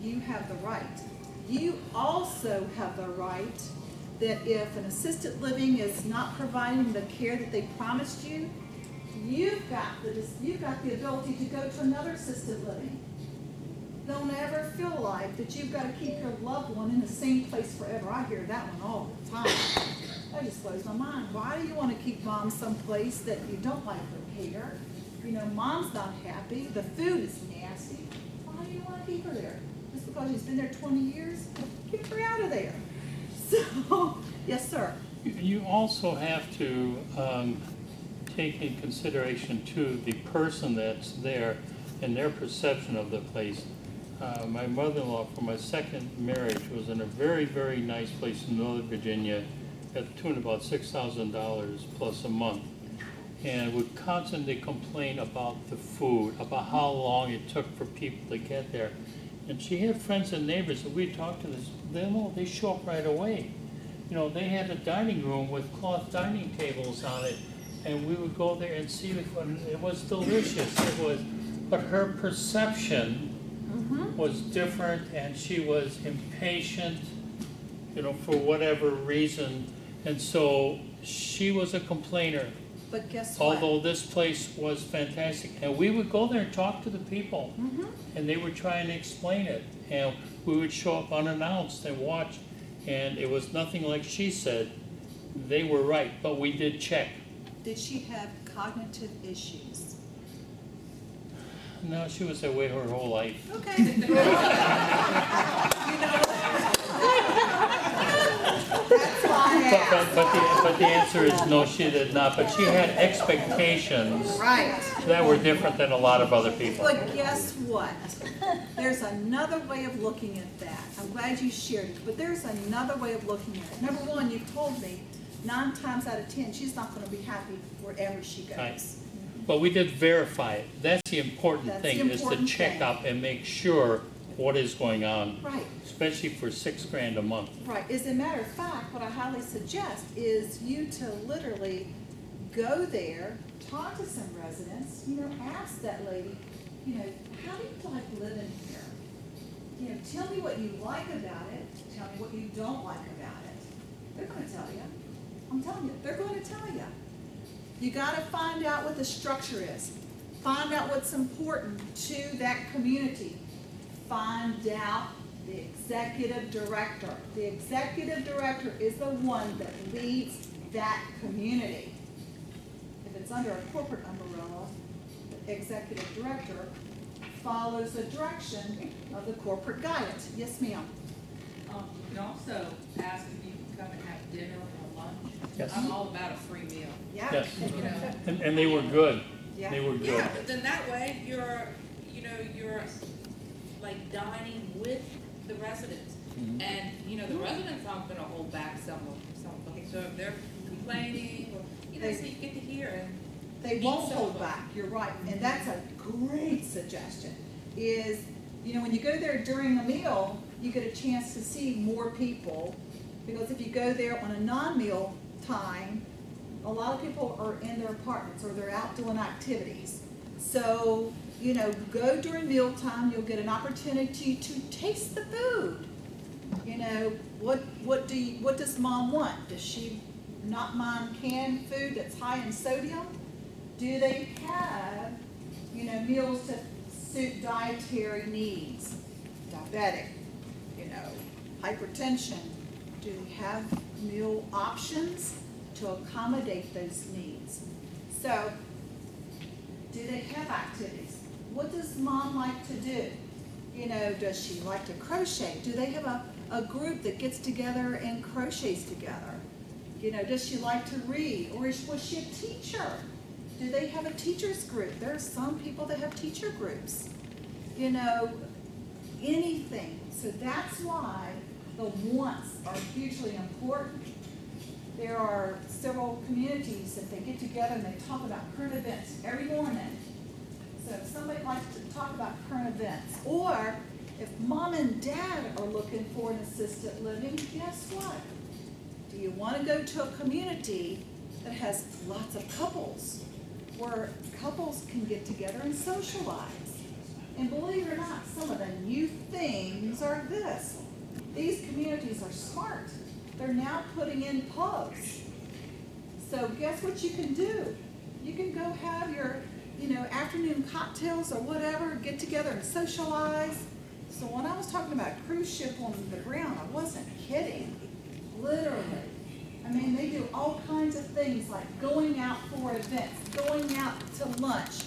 you have the right. You also have the right that if an assisted living is not providing the care that they promised you, you've got the ability to go to another assisted living. Don't ever feel like that you've got to keep your loved one in the same place forever. I hear that one all the time. That just blows my mind. Why do you want to keep mom someplace that you don't like her care? You know, mom's not happy. The food is nasty. Why do you want to keep her there? Just because she's been there 20 years? Get her out of there. So, yes, sir. You also have to take in consideration, too, the person that's there and their perception of the place. My mother-in-law from my second marriage was in a very, very nice place in Northern Virginia at the tune of about $6,000 plus a month, and would constantly complain about the food, about how long it took for people to get there. And she had friends and neighbors that we talked to this, they show up right away. You know, they had a dining room with cloth dining tables on it, and we would go there and see the food, and it was delicious. It was, but her perception was different, and she was impatient, you know, for whatever reason, and so she was a complainer. But guess what? Although this place was fantastic, and we would go there and talk to the people, and they were trying to explain it, and we would show up unannounced and watch, and it was nothing like she said. They were right, but we did check. Did she have cognitive issues? No, she was that way her whole life. Okay. You know, that's why I asked. But the answer is no, she did not. But she had expectations Right. that were different than a lot of other people. But guess what? There's another way of looking at that. I'm glad you shared it, but there's another way of looking at it. Number one, you've told me 9 times out of 10, she's not going to be happy wherever she goes. Right. But we did verify it. That's the important thing, is to check up and make sure what is going on. Right. Especially for $6,000 a month. Right. As a matter of fact, what I highly suggest is you to literally go there, talk to some residents, you know, ask that lady, you know, how do you like living here? You know, tell me what you like about it. Tell me what you don't like about it. They're going to tell you. I'm telling you, they're going to tell you. You got to find out what the structure is. Find out what's important to that community. Find out the executive director. The executive director is the one that leads that community. If it's under a corporate umbrella, the executive director follows the direction of the corporate guidance. Yes, ma'am. You can also ask if you can come and have dinner or lunch. Yes. I'm all about a free meal. Yeah. Yes. You know. And they were good. Yeah. They were good. Yeah, but then that way you're like dining with the residents, and the residents aren't going to hold back some of them. So if they're complaining, or so you get to hear and They won't hold back, you're right, and that's a great suggestion, is, when you go there during a meal, you get a chance to see more people, because if you go there on a non-meal time, a lot of people are in their apartments, or they're out doing activities. So, go during mealtime, you'll get an opportunity to taste the food. What does mom want? Does she not mind canned food that's high in sodium? Do they have, meals to suit dietary needs? Diabetic, hypertension. Do they have meal options to accommodate those needs? So, do they have activities? What does mom like to do? Does she like to crochet? Do they have a group that gets together and crochets together? Does she like to read? Or was she a teacher? Do they have a teacher's group? There are some people that have teacher groups. Anything. So that's why the wants are hugely important. There are several communities that they get together and they talk about current events every morning. So if somebody likes to talk about current events, or if mom and dad are looking for an assisted living, guess what? Do you want to go to a community that has lots of couples, where couples can get together and socialize And believe it or not, some of the new things are this. These communities are smart. They're now putting in pubs. So guess what you can do? You can go have your, afternoon cocktails or whatever, get together and socialize. So when I was talking about cruise ship on the ground, I wasn't kidding. Literally. I mean, they do all kinds of things like going out for events, going out to lunch,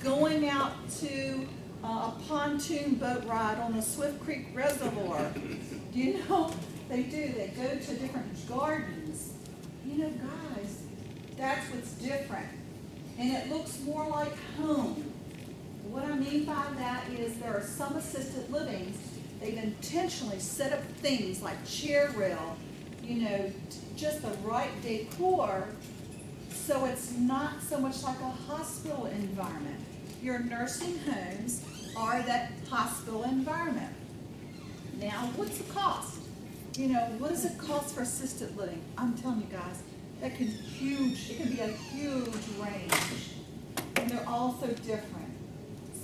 going out to a pontoon boat ride on the Swift Creek Reservoir. They do. They go to different gardens. Guys, that's what's different. And it looks more like home. What I mean by that is there are some assisted livings, they've intentionally set up things like chair rail, just the right decor, so it's not so much like a hospital environment. Your nursing homes are that hospital environment. Now, what's the cost? What does it cost for assisted living? I'm telling you guys, it can be a huge range. And they're all so different.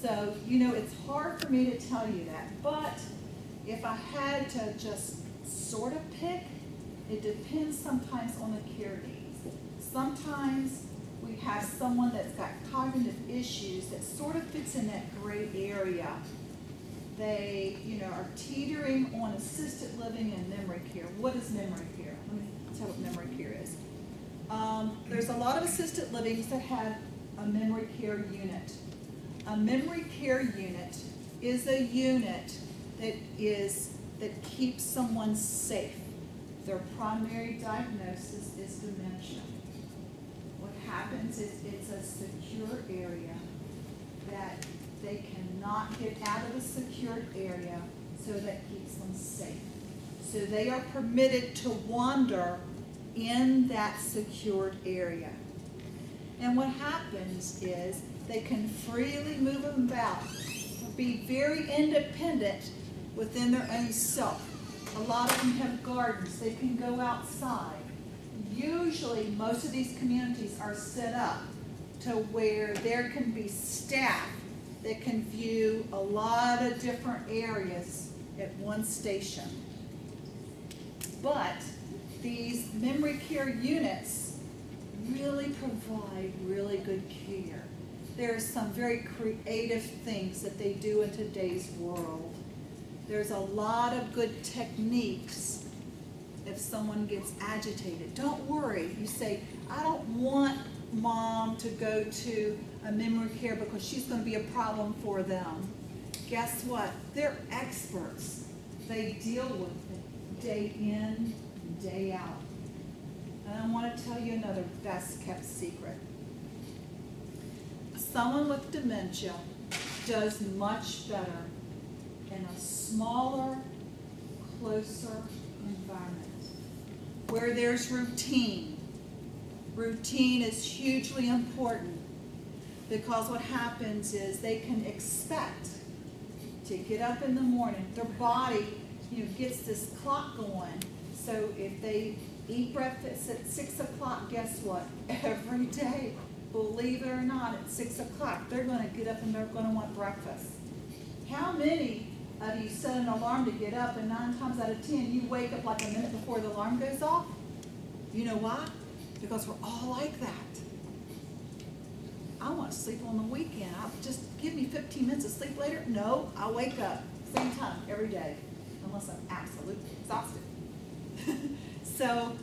So, it's hard for me to tell you that. But if I had to just sort of pick, it depends sometimes on the care needs. Sometimes we have someone that's got cognitive issues that sort of fits in that gray area. They, are teetering on assisted living and memory care. What is memory care? Let me tell you what memory care is. There's a lot of assisted livings that have a memory care unit. A memory care unit is a unit that keeps someone safe. Their primary diagnosis is dementia. What happens is it's a secure area that they cannot get out of the secured area, so that keeps them safe. So they are permitted to wander in that secured area. And what happens is they can freely move about, be very independent within their own self. A lot of them have gardens. They can go outside. Usually, most of these communities are set up to where there can be staff that can view a lot of different areas at one station. But these memory care units really provide really good care. There are some very creative things that they do in today's world. There's a lot of good techniques if someone gets agitated. Don't worry. You say, I don't want mom to go to a memory care because she's going to be a problem for them. Guess what? They're experts. They deal with it day in and day out. And I want to tell you another best kept secret. Someone with dementia does much better in a smaller, closer environment where there's routine. Routine is hugely important because what happens is they can expect to get up in the morning. Their body, gets this clock going. So if they eat breakfast at 6 o'clock, guess what? Every day, believe it or not, at 6 o'clock, they're going to get up and they're going to want breakfast. How many of you set an alarm to get up, and 9 times out of 10, you wake up like a minute before the alarm goes off? You know why? Because we're all like that. I want to sleep on the weekend. Just give me 15 minutes of sleep later. No, I wake up same time every day, unless I'm absolutely exhausted. So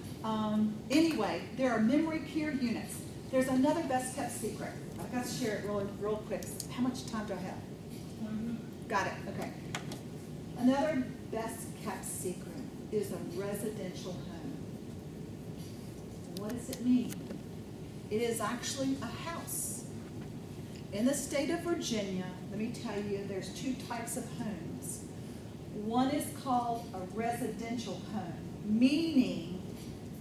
anyway, there are memory care units. There's another best kept secret. I've got to share it real quick. How much time do I have? Got it. Okay. Another best kept secret is a residential home. What does it mean? It is actually a house. In the state of Virginia, let me tell you, there's 2 types of homes. One is called a residential home, meaning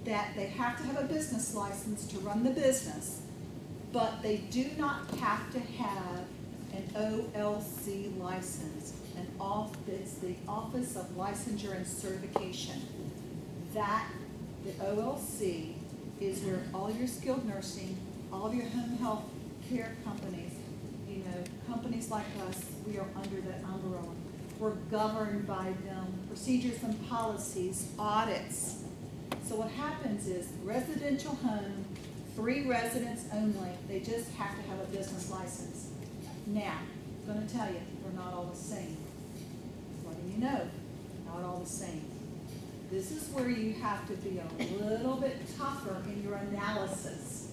that they have to have a business license to run the business, but they do not have to have an OLC license. It's the Office of Licensure and Certification. That, the OLC, is where all your skilled nursing, all of your home health care companies, companies families like us, we are under that umbrella. We're governed by them, procedures and policies, audits. So what happens is residential home, 3 residents only, they just have to have a business license. Now, I'm gonna tell you, they're not all the same. Letting you know, not all the same. This is where you have to be a little bit tougher in your analysis.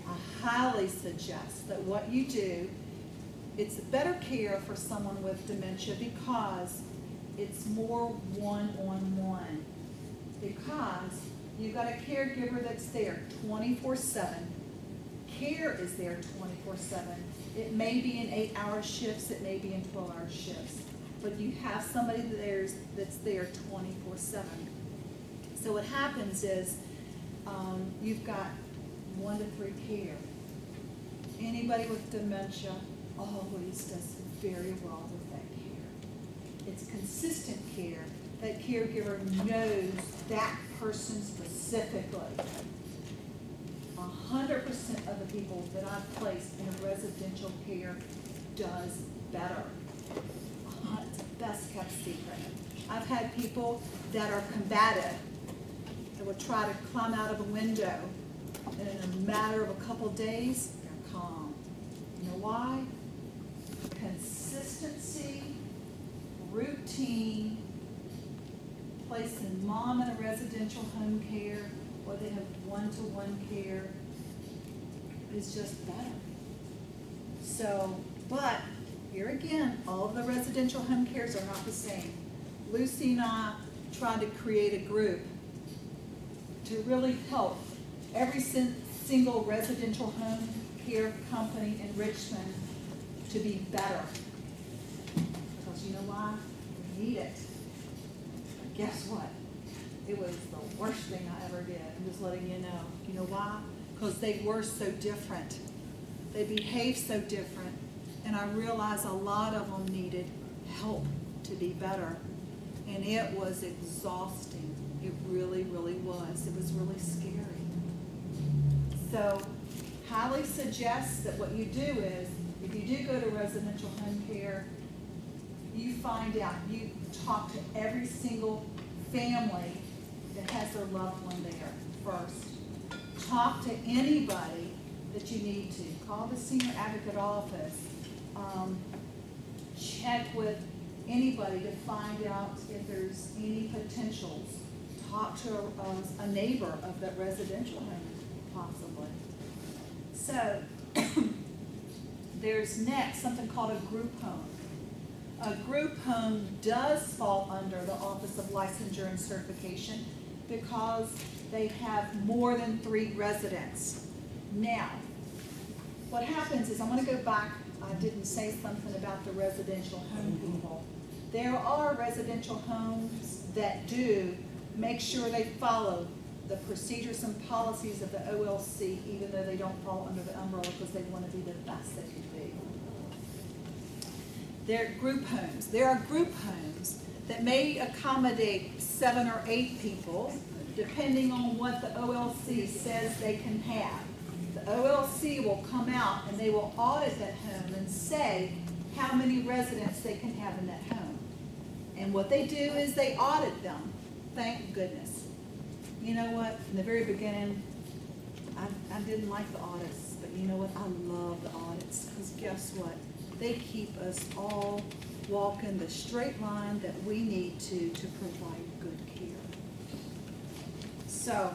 I highly suggest that what you do, it's better care for someone with dementia because it's more one-on-one. Because you've got a caregiver that's there 24/7. Care is there 24/7. It may be in 8-hour shifts, it may be in 12-hour shifts, but you have somebody that's there 24/7. So what happens is you've got 1 to 3 care. Anybody with dementia always does very well with that care. It's consistent care. That caregiver knows that person specifically. 100% of the people that I've placed in a residential care does better. It's the best kept secret. I've had people that are combative, that will try to climb out of a window, and in a matter of a couple days, they're calm. You know why? Consistency, routine, placing mom in a residential home care, or they have one-to-one care, is just better. So, but here again, all of the residential home cares are not the same. Lucy and I tried to create a group to really help every single residential home care company in Richmond to be better. Because you know why? We need it. But guess what? It was the worst thing I ever did. I'm just letting you know. You know why? Because they were so different. They behaved so different. And I realized a lot of them needed help to be better. And it was exhausting. It really, really was. It was really scary. So, highly suggest that what you do is, if you do go to residential home care, you find out, you talk to every single family that has their loved one there first. Talk to anybody that you need to. Call the senior advocate office. Check with anybody to find out if there's any potentials. Talk to a neighbor of that residential home, possibly. So, there's next something called a group home. A group home does fall under the Office of Licensure and Certification because they have more than 3 residents. Now, what happens is, I'm going to go back, I didn't say something about the residential home people. There are residential homes that do make sure they follow the procedures and policies of the OLC, even though they don't fall under the umbrella because they want to be the best they can be. They're group homes. There are group homes that may accommodate 7 or 8 people, depending on what the OLC says they can have. The OLC will come out and they will audit that home and say how many residents they can have in that home. And what they do is they audit them. Thank goodness. You know what? In the very beginning, I didn't like the audits, but you know what? I love the audits because guess what? They keep us all walking the straight line that we need to provide good care. So,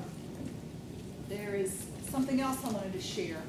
there is something else I wanted to share.